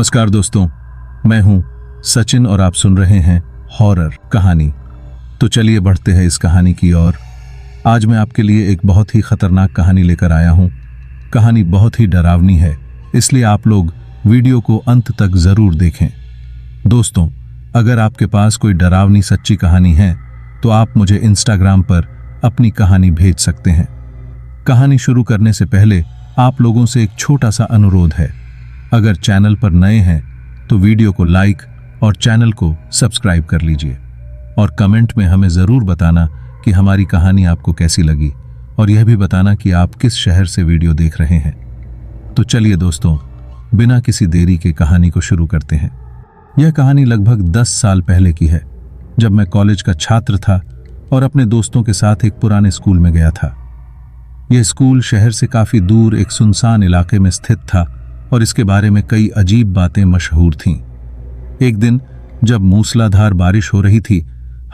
नमस्कार दोस्तों, मैं हूं सचिन और आप सुन रहे हैं हॉरर कहानी। तो चलिए बढ़ते हैं इस कहानी की ओर। आज मैं आपके लिए एक बहुत ही खतरनाक कहानी लेकर आया हूं। कहानी बहुत ही डरावनी है, इसलिए आप लोग वीडियो को अंत तक जरूर देखें। दोस्तों, अगर आपके पास कोई डरावनी सच्ची कहानी है तो आप मुझे इंस्टाग्राम पर अपनी कहानी भेज सकते हैं। कहानी शुरू करने से पहले आप लोगों से एक छोटा सा अनुरोध है। अगर चैनल पर नए हैं तो वीडियो को लाइक और चैनल को सब्सक्राइब कर लीजिए और कमेंट में हमें ज़रूर बताना कि हमारी कहानी आपको कैसी लगी और यह भी बताना कि आप किस शहर से वीडियो देख रहे हैं। तो चलिए दोस्तों, बिना किसी देरी के कहानी को शुरू करते हैं। यह कहानी लगभग 10 साल पहले की है, जब मैं कॉलेज का छात्र था और अपने दोस्तों के साथ एक पुराने स्कूल में गया था। यह स्कूल शहर से काफ़ी दूर एक सुनसान इलाके में स्थित था और इसके बारे में कई अजीब बातें मशहूर थीं। एक दिन जब मूसलाधार बारिश हो रही थी,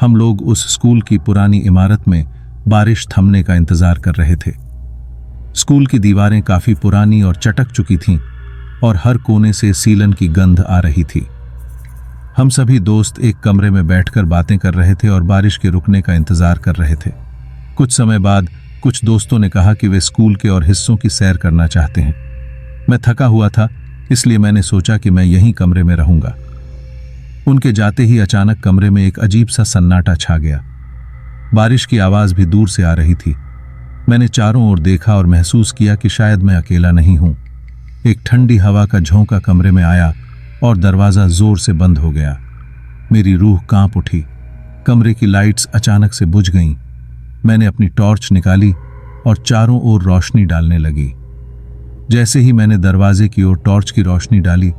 हम लोग उस स्कूल की पुरानी इमारत में बारिश थमने का इंतजार कर रहे थे। स्कूल की दीवारें काफ़ी पुरानी और चटक चुकी थीं और हर कोने से सीलन की गंध आ रही थी। हम सभी दोस्त एक कमरे में बैठकर बातें कर रहे थे और बारिश के रुकने का इंतजार कर रहे थे। कुछ समय बाद कुछ दोस्तों ने कहा कि वे स्कूल के और हिस्सों की सैर करना चाहते हैं। मैं थका हुआ था, इसलिए मैंने सोचा कि मैं यहीं कमरे में रहूंगा। उनके जाते ही अचानक कमरे में एक अजीब सा सन्नाटा छा गया। बारिश की आवाज भी दूर से आ रही थी। मैंने चारों ओर देखा और महसूस किया कि शायद मैं अकेला नहीं हूं। एक ठंडी हवा का झोंका कमरे में आया और दरवाजा जोर से बंद हो गया। मेरी रूह कांप उठी। कमरे की लाइट्स अचानक से बुझ गईं। मैंने अपनी टॉर्च निकाली और चारों ओर रोशनी डालने लगी। जैसे ही मैंने दरवाजे की ओर टॉर्च की रोशनी डाली,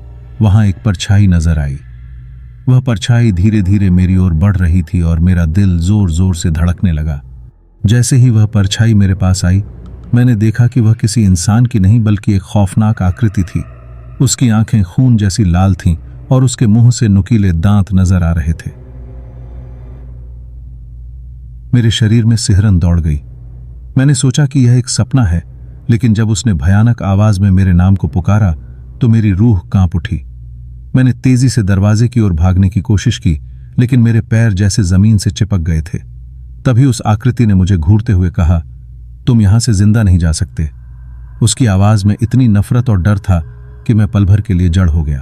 वहां एक परछाई नजर आई। वह परछाई धीरे धीरे मेरी ओर बढ़ रही थी और मेरा दिल जोर जोर से धड़कने लगा। जैसे ही वह परछाई मेरे पास आई, मैंने देखा कि वह किसी इंसान की नहीं बल्कि एक खौफनाक आकृति थी। उसकी आंखें खून जैसी लाल थीं और उसके मुंह से नुकीले दांत नजर आ रहे थे। मेरे शरीर में सिहरन दौड़ गई। मैंने सोचा कि यह एक सपना है, लेकिन जब उसने भयानक आवाज में मेरे नाम को पुकारा तो मेरी रूह कांप उठी। मैंने तेजी से दरवाजे की ओर भागने की कोशिश की, लेकिन मेरे पैर जैसे जमीन से चिपक गए थे। तभी उस आकृति ने मुझे घूरते हुए कहा, तुम यहां से जिंदा नहीं जा सकते। उसकी आवाज में इतनी नफरत और डर था कि मैं पल भर के लिए जड़ हो गया।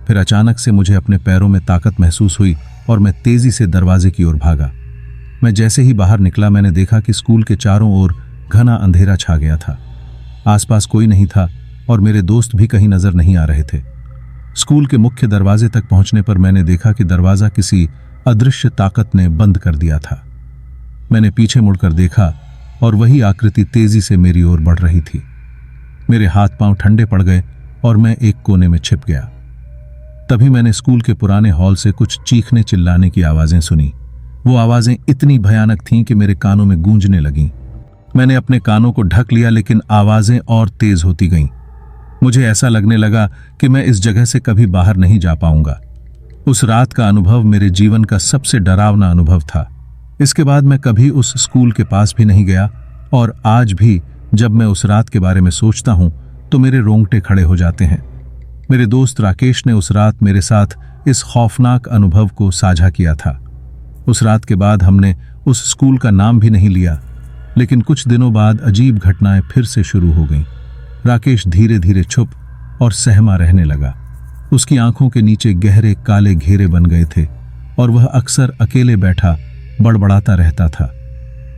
फिर अचानक से मुझे अपने पैरों में ताकत महसूस हुई और मैं तेजी से दरवाजे की ओर भागा। मैं जैसे ही बाहर निकला, मैंने देखा कि स्कूल के चारों ओर घना अंधेरा छा गया था। आसपास कोई नहीं था और मेरे दोस्त भी कहीं नजर नहीं आ रहे थे। स्कूल के मुख्य दरवाजे तक पहुंचने पर मैंने देखा कि दरवाजा किसी अदृश्य ताकत ने बंद कर दिया था। मैंने पीछे मुड़कर देखा और वही आकृति तेजी से मेरी ओर बढ़ रही थी। मेरे हाथ पांव ठंडे पड़ गए और मैं एक कोने में छिप गया। तभी मैंने स्कूल के पुराने हॉल से कुछ चीखने चिल्लाने की आवाजें सुनी। वो आवाजें इतनी भयानक थीं कि मेरे कानों में गूंजने लगीं। मैंने अपने कानों को ढक लिया, लेकिन आवाजें और तेज होती गईं। मुझे ऐसा लगने लगा कि मैं इस जगह से कभी बाहर नहीं जा पाऊंगा। उस रात का अनुभव मेरे जीवन का सबसे डरावना अनुभव था। इसके बाद मैं कभी उस स्कूल के पास भी नहीं गया और आज भी जब मैं उस रात के बारे में सोचता हूं तो मेरे रोंगटे खड़े हो जाते हैं। मेरे दोस्त राकेश ने उस रात मेरे साथ इस खौफनाक अनुभव को साझा किया था। उस रात के बाद हमने उस स्कूल का नाम भी नहीं लिया, लेकिन कुछ दिनों बाद अजीब घटनाएं फिर से शुरू हो गईं। राकेश धीरे धीरे चुप और सहमा रहने लगा। उसकी आंखों के नीचे गहरे काले घेरे बन गए थे और वह अक्सर अकेले बैठा बड़बड़ाता रहता था।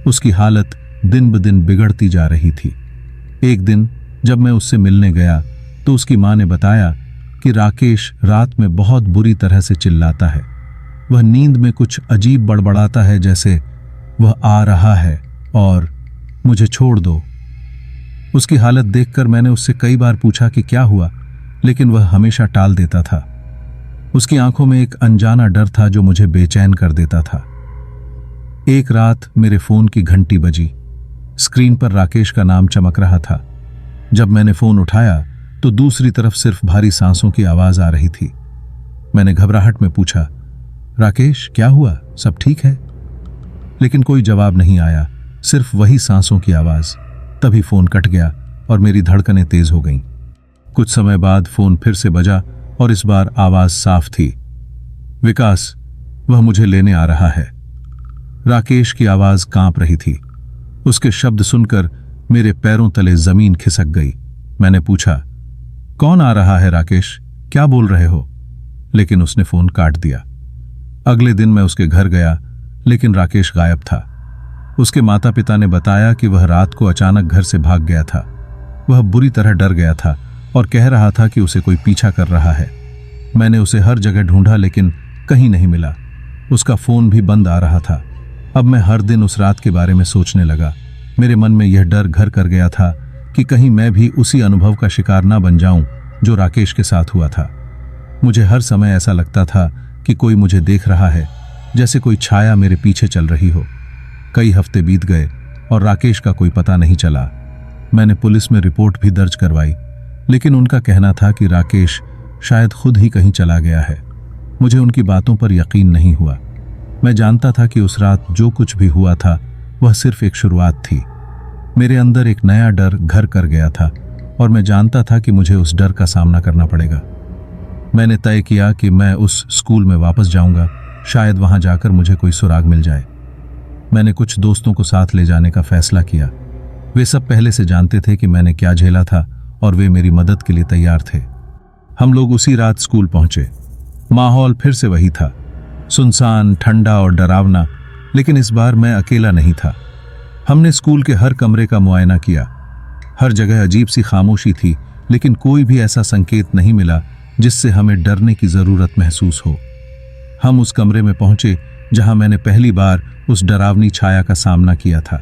उसकी हालत दिन ब दिन बिगड़ती जा रही थी। एक दिन जब मैं उससे मिलने गया तो उसकी मां ने बताया कि राकेश रात में बहुत बुरी तरह से चिल्लाता है। वह नींद में कुछ अजीब बड़बड़ाता है, जैसे वह आ रहा है और मुझे छोड़ दो। उसकी हालत देखकर मैंने उससे कई बार पूछा कि क्या हुआ, लेकिन वह हमेशा टाल देता था। उसकी आंखों में एक अनजाना डर था जो मुझे बेचैन कर देता था। एक रात मेरे फोन की घंटी बजी। स्क्रीन पर राकेश का नाम चमक रहा था। जब मैंने फोन उठाया तो दूसरी तरफ सिर्फ भारी सांसों की आवाज आ रही थी। मैंने घबराहट में पूछा, राकेश क्या हुआ, सब ठीक है? लेकिन कोई जवाब नहीं आया, सिर्फ वही सांसों की आवाज। तभी फोन कट गया और मेरी धड़कनें तेज हो गईं। कुछ समय बाद फोन फिर से बजा और इस बार आवाज साफ थी। विकास, वह मुझे लेने आ रहा है। राकेश की आवाज कांप रही थी। उसके शब्द सुनकर मेरे पैरों तले जमीन खिसक गई। मैंने पूछा, कौन आ रहा है राकेश, क्या बोल रहे हो? लेकिन उसने फोन काट दिया। अगले दिन मैं उसके घर गया, लेकिन राकेश गायब था। उसके माता पिता ने बताया कि वह रात को अचानक घर से भाग गया था। वह बुरी तरह डर गया था और कह रहा था कि उसे कोई पीछा कर रहा है। मैंने उसे हर जगह ढूंढा, लेकिन कहीं नहीं मिला। उसका फोन भी बंद आ रहा था। अब मैं हर दिन उस रात के बारे में सोचने लगा। मेरे मन में यह डर घर कर गया था कि कहीं मैं भी उसी अनुभव का शिकार ना बन जाऊं जो राकेश के साथ हुआ था। मुझे हर समय ऐसा लगता था कि कोई मुझे देख रहा है, जैसे कोई छाया मेरे पीछे चल रही हो। कई हफ्ते बीत गए और राकेश का कोई पता नहीं चला। मैंने पुलिस में रिपोर्ट भी दर्ज करवाई, लेकिन उनका कहना था कि राकेश शायद खुद ही कहीं चला गया है। मुझे उनकी बातों पर यकीन नहीं हुआ। मैं जानता था कि उस रात जो कुछ भी हुआ था वह सिर्फ एक शुरुआत थी। मेरे अंदर एक नया डर घर कर गया था और मैं जानता था कि मुझे उस डर का सामना करना पड़ेगा। मैंने तय किया कि मैं उस स्कूल में वापस जाऊंगा, शायद वहां जाकर मुझे कोई सुराग मिल जाए। मैंने कुछ दोस्तों को साथ ले जाने का फैसला किया। वे सब पहले से जानते थे कि मैंने क्या झेला था और वे मेरी मदद के लिए तैयार थे। हम लोग उसी रात स्कूल पहुंचे। माहौल फिर से वही था, सुनसान, ठंडा और डरावना, लेकिन इस बार मैं अकेला नहीं था। हमने स्कूल के हर कमरे का मुआयना किया। हर जगह अजीब सी खामोशी थी, लेकिन कोई भी ऐसा संकेत नहीं मिला जिससे हमें डरने की जरूरत महसूस हो। हम उस कमरे में पहुंचे जहां मैंने पहली बार उस डरावनी छाया का सामना किया था।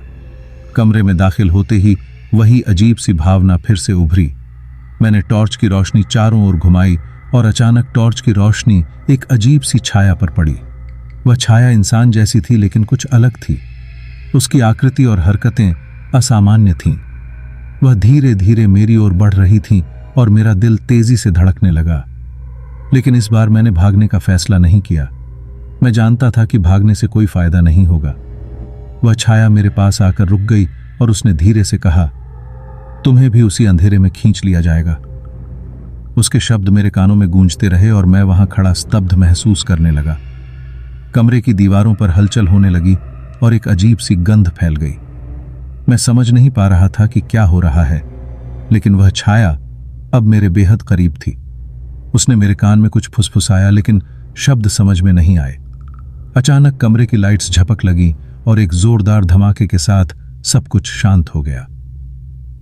कमरे में दाखिल होते ही वही अजीब सी भावना फिर से उभरी। मैंने टॉर्च की रोशनी चारों ओर घुमाई और अचानक टॉर्च की रोशनी एक अजीब सी छाया पर पड़ी। वह छाया इंसान जैसी थी, लेकिन कुछ अलग थी। उसकी आकृति और हरकतें असामान्य थीं। वह धीरे धीरे मेरी ओर बढ़ रही थी और मेरा दिल तेजी से धड़कने लगा। लेकिन इस बार मैंने भागने का फैसला नहीं किया। मैं जानता था कि भागने से कोई फायदा नहीं होगा। वह छाया मेरे पास आकर रुक गई और उसने धीरे से कहा, तुम्हें भी उसी अंधेरे में खींच लिया जाएगा। उसके शब्द मेरे कानों में गूंजते रहे और मैं वहां खड़ा स्तब्ध महसूस करने लगा। कमरे की दीवारों पर हलचल होने लगी और एक अजीब सी गंध फैल गई। मैं समझ नहीं पा रहा था कि क्या हो रहा है, लेकिन वह छाया अब मेरे बेहद करीब थी। उसने मेरे कान में कुछ फुसफुसाया, लेकिन शब्द समझ में नहीं आए। अचानक कमरे की लाइट्स झपक लगी और एक जोरदार धमाके के साथ सब कुछ शांत हो गया।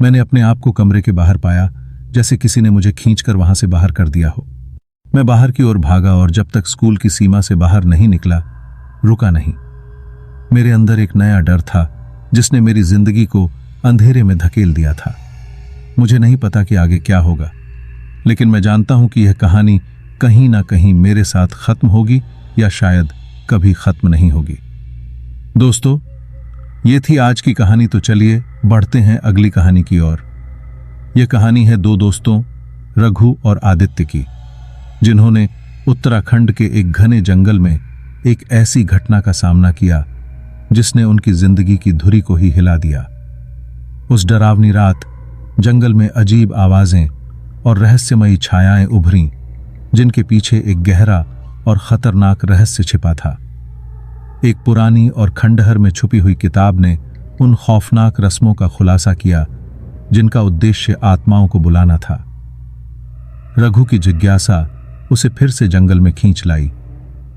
मैंने अपने आप को कमरे के बाहर पाया, जैसे किसी ने मुझे खींचकर वहां से बाहर कर दिया हो। मैं बाहर की ओर भागा और जब तक स्कूल की सीमा से बाहर नहीं निकला, रुका नहीं। मेरे अंदर एक नया डर था जिसने मेरी जिंदगी को अंधेरे में धकेल दिया था। मुझे नहीं पता कि आगे क्या होगा, लेकिन मैं जानता हूं कि यह कहानी कहीं ना कहीं मेरे साथ खत्म होगी या शायद कभी खत्म नहीं होगी। दोस्तों, ये थी आज की कहानी। तो चलिए बढ़ते हैं अगली कहानी की ओर। यह कहानी है दो दोस्तों, रघु और आदित्य की, जिन्होंने उत्तराखंड के एक घने जंगल में एक ऐसी घटना का सामना किया जिसने उनकी जिंदगी की धुरी को ही हिला दिया। उस डरावनी रात जंगल में अजीब आवाजें और रहस्यमयी छायाएं उभरीं, जिनके पीछे एक गहरा और खतरनाक रहस्य छिपा था। एक पुरानी और खंडहर में छुपी हुई किताब ने उन खौफनाक रस्मों का खुलासा किया जिनका उद्देश्य आत्माओं को बुलाना था। रघु की जिज्ञासा उसे फिर से जंगल में खींच लाई,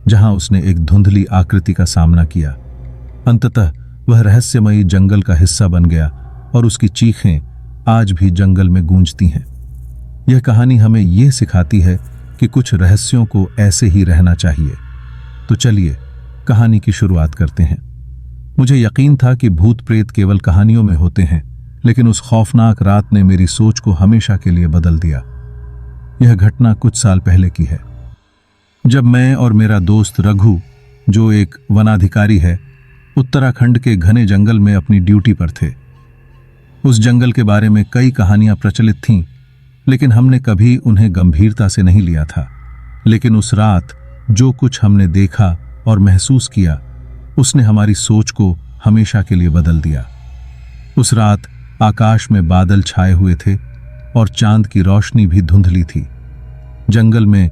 जहां उसने एक धुंधली आकृति का सामना किया। अंततः वह रहस्यमयी जंगल का हिस्सा बन गया और उसकी चीखें आज भी जंगल में गूंजती हैं। यह कहानी हमें यह सिखाती है कि कुछ रहस्यों को ऐसे ही रहना चाहिए। तो चलिए कहानी की शुरुआत करते हैं। मुझे यकीन था कि भूत प्रेत केवल कहानियों में होते हैं, लेकिन उस खौफनाक रात ने मेरी सोच को हमेशा के लिए बदल दिया। यह घटना कुछ साल पहले की है, जब मैं और मेरा दोस्त रघु, जो एक वनाधिकारी है, उत्तराखंड के घने जंगल में अपनी ड्यूटी पर थे। उस जंगल के बारे में कई कहानियां प्रचलित थीं, लेकिन हमने कभी उन्हें गंभीरता से नहीं लिया था। लेकिन उस रात जो कुछ हमने देखा और महसूस किया, उसने हमारी सोच को हमेशा के लिए बदल दिया। उस रात आकाश में बादल छाए हुए थे और चांद की रोशनी भी धुंधली थी। जंगल में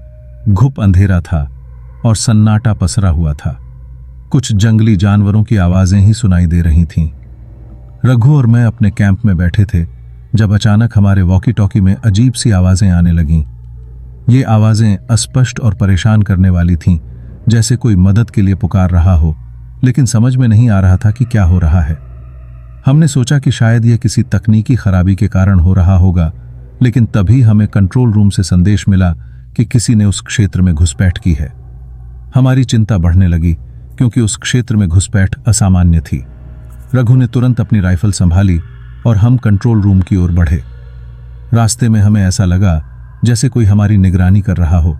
घुप अंधेरा था और सन्नाटा पसरा हुआ था। कुछ जंगली जानवरों की आवाजें ही सुनाई दे रही थीं। रघु और मैं अपने कैंप में बैठे थे जब अचानक हमारे वॉकी टॉकी में अजीब सी आवाजें आने लगीं। ये आवाजें अस्पष्ट और परेशान करने वाली थीं, जैसे कोई मदद के लिए पुकार रहा हो, लेकिन समझ में नहीं आ रहा था कि क्या हो रहा है। हमने सोचा कि शायद यह किसी तकनीकी खराबी के कारण हो रहा होगा, लेकिन तभी हमें कंट्रोल रूम से संदेश मिला कि किसी ने उस क्षेत्र में घुसपैठ की है। हमारी चिंता बढ़ने लगी क्योंकि उस क्षेत्र में घुसपैठ असामान्य थी। रघु ने तुरंत अपनी राइफल संभाली और हम कंट्रोल रूम की ओर बढ़े। रास्ते में हमें ऐसा लगा जैसे कोई हमारी निगरानी कर रहा हो,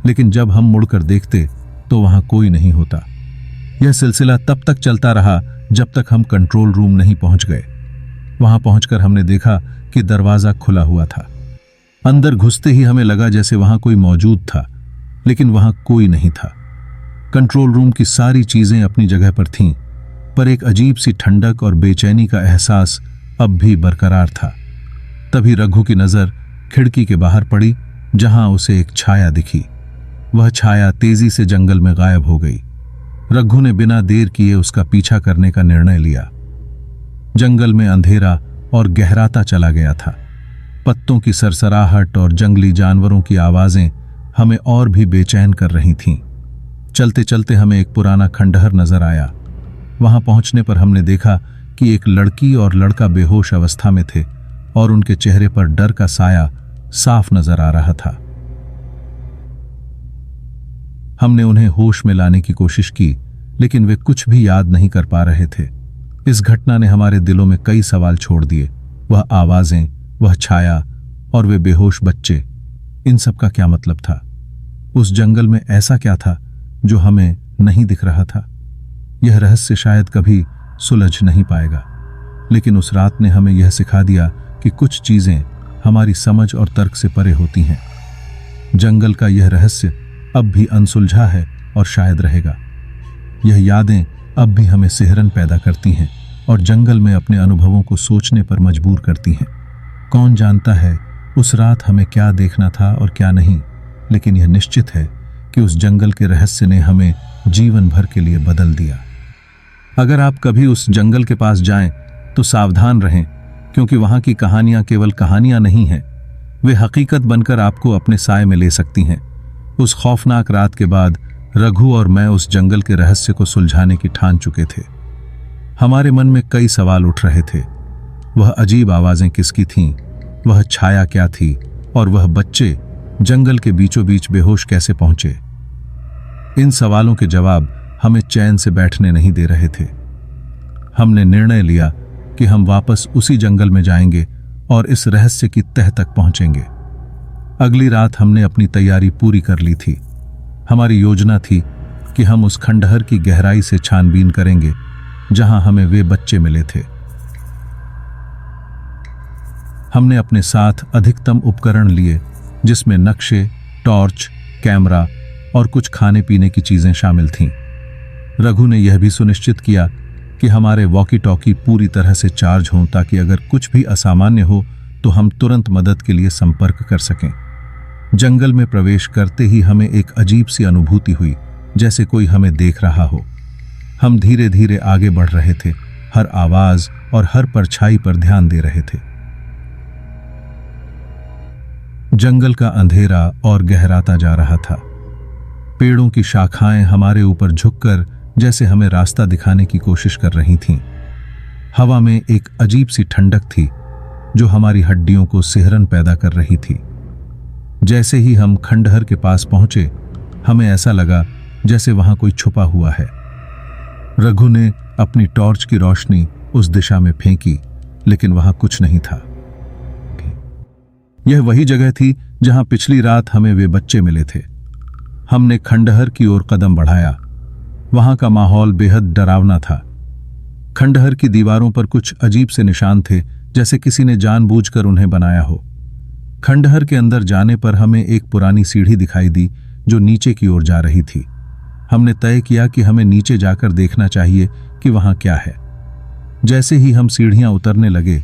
लेकिन जब हम मुड़कर देखते तो वहां कोई नहीं होता। यह सिलसिला तब तक चलता रहा जब तक हम कंट्रोल रूम नहीं पहुंच गए। वहां पहुंचकर हमने देखा कि दरवाजा खुला हुआ था। अंदर घुसते ही हमें लगा जैसे वहां कोई मौजूद था, लेकिन वहां कोई नहीं था। कंट्रोल रूम की सारी चीजें अपनी जगह पर थीं, पर एक अजीब सी ठंडक और बेचैनी का एहसास अब भी बरकरार था। तभी रघु की नजर खिड़की के बाहर पड़ी, जहां उसे एक छाया दिखी। वह छाया तेजी से जंगल में गायब हो गई। रघु ने बिना देर किए उसका पीछा करने का निर्णय लिया। जंगल में अंधेरा और गहराता चला गया था। पत्तों की सरसराहट और जंगली जानवरों की आवाजें हमें और भी बेचैन कर रही थीं। चलते चलते हमें एक पुराना खंडहर नजर आया। वहां पहुंचने पर हमने देखा कि एक लड़की और लड़का बेहोश अवस्था में थे और उनके चेहरे पर डर का साया साफ नजर आ रहा था। हमने उन्हें होश में लाने की कोशिश की, लेकिन वे कुछ भी याद नहीं कर पा रहे थे। इस घटना ने हमारे दिलों में कई सवाल छोड़ दिए। वह आवाजें, वह छाया और वे बेहोश बच्चे, इन सब का क्या मतलब था? उस जंगल में ऐसा क्या था जो हमें नहीं दिख रहा था? यह रहस्य शायद कभी सुलझ नहीं पाएगा, लेकिन उस रात ने हमें यह सिखा दिया कि कुछ चीजें हमारी समझ और तर्क से परे होती हैं। जंगल का यह रहस्य अब भी अनसुलझा है और शायद रहेगा। यह यादें अब भी हमें सिहरन पैदा करती हैं और जंगल में अपने अनुभवों को सोचने पर मजबूर करती हैं। कौन जानता है उस रात हमें क्या देखना था और क्या नहीं, लेकिन यह निश्चित है कि उस जंगल के रहस्य ने हमें जीवन भर के लिए बदल दिया। अगर आप कभी उस जंगल के पास जाएं तो सावधान रहें, क्योंकि वहां की कहानियां केवल कहानियां नहीं हैं, वे हकीकत बनकर आपको अपने साए में ले सकती हैं। उस खौफनाक रात के बाद रघु और मैं उस जंगल के रहस्य को सुलझाने की ठान चुके थे। हमारे मन में कई सवाल उठ रहे थे। वह अजीब आवाजें किसकी थीं? वह छाया क्या थी? और वह बच्चे जंगल के बीचों बीच बेहोश कैसे पहुंचे? इन सवालों के जवाब हमें चैन से बैठने नहीं दे रहे थे। हमने निर्णय लिया कि हम वापस उसी जंगल में जाएंगे और इस रहस्य की तह तक पहुंचेंगे। अगली रात हमने अपनी तैयारी पूरी कर ली थी। हमारी योजना थी कि हम उस खंडहर की गहराई से छानबीन करेंगे जहां हमें वे बच्चे मिले थे। हमने अपने साथ अधिकतम उपकरण लिए, जिसमें नक्शे, टॉर्च, कैमरा और कुछ खाने पीने की चीजें शामिल थीं। रघु ने यह भी सुनिश्चित किया कि हमारे वॉकी टॉकी पूरी तरह से चार्ज हों, ताकि अगर कुछ भी असामान्य हो तो हम तुरंत मदद के लिए संपर्क कर सकें। जंगल में प्रवेश करते ही हमें एक अजीब सी अनुभूति हुई, जैसे कोई हमें देख रहा हो। हम धीरे धीरे आगे बढ़ रहे थे, हर आवाज और हर परछाई पर ध्यान दे रहे थे। जंगल का अंधेरा और गहराता जा रहा था। पेड़ों की शाखाएं हमारे ऊपर झुककर जैसे हमें रास्ता दिखाने की कोशिश कर रही थीं। हवा में एक अजीब सी ठंडक थी जो हमारी हड्डियों को सिहरन पैदा कर रही थी। जैसे ही हम खंडहर के पास पहुंचे, हमें ऐसा लगा जैसे वहां कोई छुपा हुआ है। रघु ने अपनी टॉर्च की रोशनी उस दिशा में फेंकी, लेकिन वहां कुछ नहीं था। यह वही जगह थी जहां पिछली रात हमें वे बच्चे मिले थे। हमने खंडहर की ओर कदम बढ़ाया। वहां का माहौल बेहद डरावना था। खंडहर की दीवारों पर कुछ अजीब से निशान थे, जैसे किसी ने जानबूझकर उन्हें बनाया हो। खंडहर के अंदर जाने पर हमें एक पुरानी सीढ़ी दिखाई दी जो नीचे की ओर जा रही थी। हमने तय किया कि हमें नीचे जाकर देखना चाहिए कि वहां क्या है। जैसे ही हम सीढ़ियां उतरने लगे,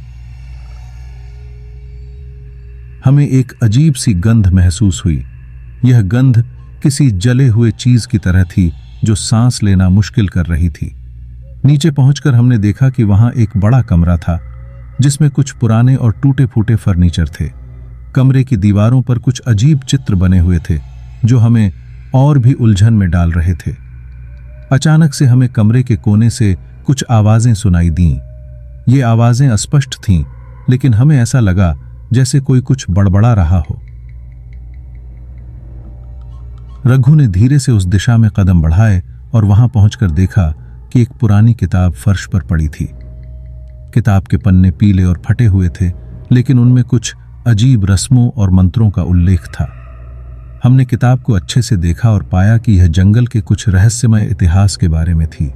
हमें एक अजीब सी गंध महसूस हुई, यह गंध किसी जले हुए चीज की तरह थी जो सांस लेना मुश्किल कर रही थी। नीचे पहुंचकर हमने देखा कि वहां एक बड़ा कमरा था जिसमें कुछ पुराने और टूटे फूटे फर्नीचर थे। कमरे की दीवारों पर कुछ अजीब चित्र बने हुए थे जो हमें और भी उलझन में डाल रहे थे। अचानक से हमें कमरे के कोने से कुछ आवाजें सुनाई दीं। ये आवाजें अस्पष्ट थीं, लेकिन हमें ऐसा लगा जैसे कोई कुछ बड़बड़ा रहा हो। रघु ने धीरे से उस दिशा में कदम बढ़ाए और वहां पहुंचकर देखा कि एक पुरानी किताब फर्श पर पड़ी थी। किताब के पन्ने पीले और फटे हुए थे, लेकिन उनमें कुछ अजीब रस्मों और मंत्रों का उल्लेख था। हमने किताब को अच्छे से देखा और पाया कि यह जंगल के कुछ रहस्यमय इतिहास के बारे में थी।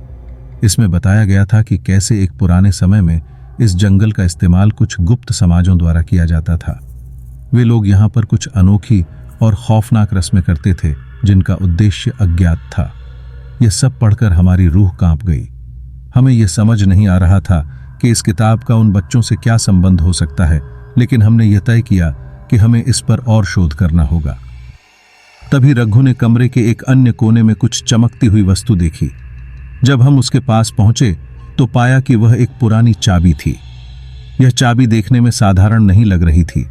इसमें बताया गया था कि कैसे एक पुराने समय में इस जंगल का इस्तेमाल कुछ गुप्त समाजों द्वारा किया जाता था। वे लोग यहाँ पर कुछ अनोखी और खौफनाक रस्में करते थे जिनका उद्देश्य अज्ञात था। यह सब पढ़कर हमारी रूह कांप गई। हमें यह समझ नहीं आ रहा था कि इस किताब का उन बच्चों से क्या संबंध हो सकता है, लेकिन हमने यह तय किया कि हमें इस पर और शोध करना होगा। तभी रघु ने कमरे के एक अन्य कोने में कुछ चमकती हुई वस्तु देखी। जब हम उसके पास पहुंचे तो पाया कि वह एक पुरानी चाबी थी। यह चाबी देखने में साधारण नहीं लग रही थी।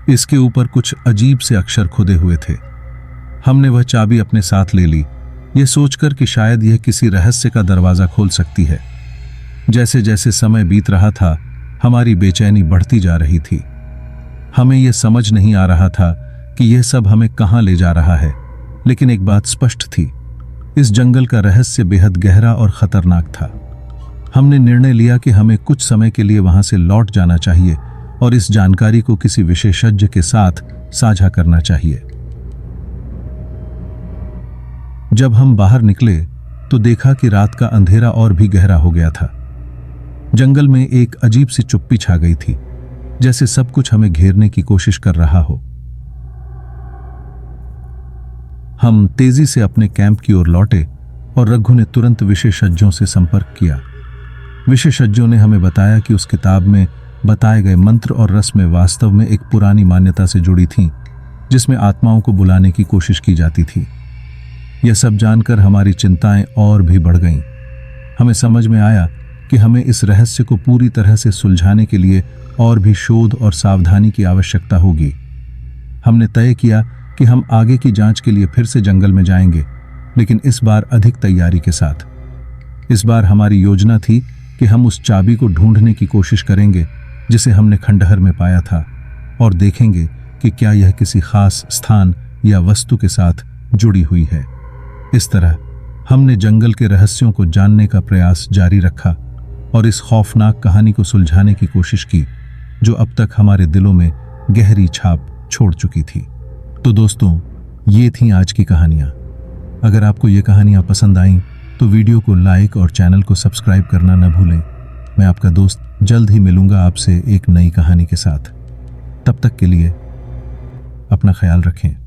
इसके ऊपर कुछ अजीब से अक्षर खुदे हुए थे। हमने वह चाबी अपने साथ ले ली, यह सोचकर कि शायद यह किसी रहस्य का दरवाजा खोल सकती है। जैसे जैसे समय बीत रहा था, हमारी बेचैनी बढ़ती जा रही थी। हमें यह समझ नहीं आ रहा था कि यह सब हमें कहां ले जा रहा है, लेकिन एक बात स्पष्ट थी, इस जंगल का रहस्य बेहद गहरा और खतरनाक था। हमने निर्णय लिया कि हमें कुछ समय के लिए वहां से लौट जाना चाहिए और इस जानकारी को किसी विशेषज्ञ के साथ साझा करना चाहिए। जब हम बाहर निकले तो देखा कि रात का अंधेरा और भी गहरा हो गया था। जंगल में एक अजीब सी चुप्पी छा गई थी, जैसे सब कुछ हमें घेरने की कोशिश कर रहा हो। हम तेजी से अपने कैंप की ओर लौटे और रघु ने तुरंत विशेषज्ञों से संपर्क किया। विशेषज्ञों ने हमें बताया कि उस किताब में बताए गए मंत्र और रस्में वास्तव में एक पुरानी मान्यता से जुड़ी थीं, जिसमें आत्माओं को बुलाने की कोशिश की जाती थी। यह सब जानकर हमारी चिंताएं और भी बढ़ गईं। हमें समझ में आया कि हमें इस रहस्य को पूरी तरह से सुलझाने के लिए और भी शोध और सावधानी की आवश्यकता होगी। हमने तय किया कि हम आगे की जांच के लिए फिर से जंगल में जाएंगे, लेकिन इस बार अधिक तैयारी के साथ। इस बार हमारी योजना थी कि हम उस चाबी को ढूंढने की कोशिश करेंगे जिसे हमने खंडहर में पाया था, और देखेंगे कि क्या यह किसी खास स्थान या वस्तु के साथ जुड़ी हुई है। इस तरह हमने जंगल के रहस्यों को जानने का प्रयास जारी रखा और इस खौफनाक कहानी को सुलझाने की कोशिश की जो अब तक हमारे दिलों में गहरी छाप छोड़ चुकी थी। तो दोस्तों, ये थी आज की कहानियां। अगर आपको ये कहानियां पसंद आईं तो वीडियो को लाइक और चैनल को सब्सक्राइब करना न भूलें। मैं आपका दोस्त जल्द ही मिलूंगा आपसे एक नई कहानी के साथ। तब तक के लिए अपना ख्याल रखें।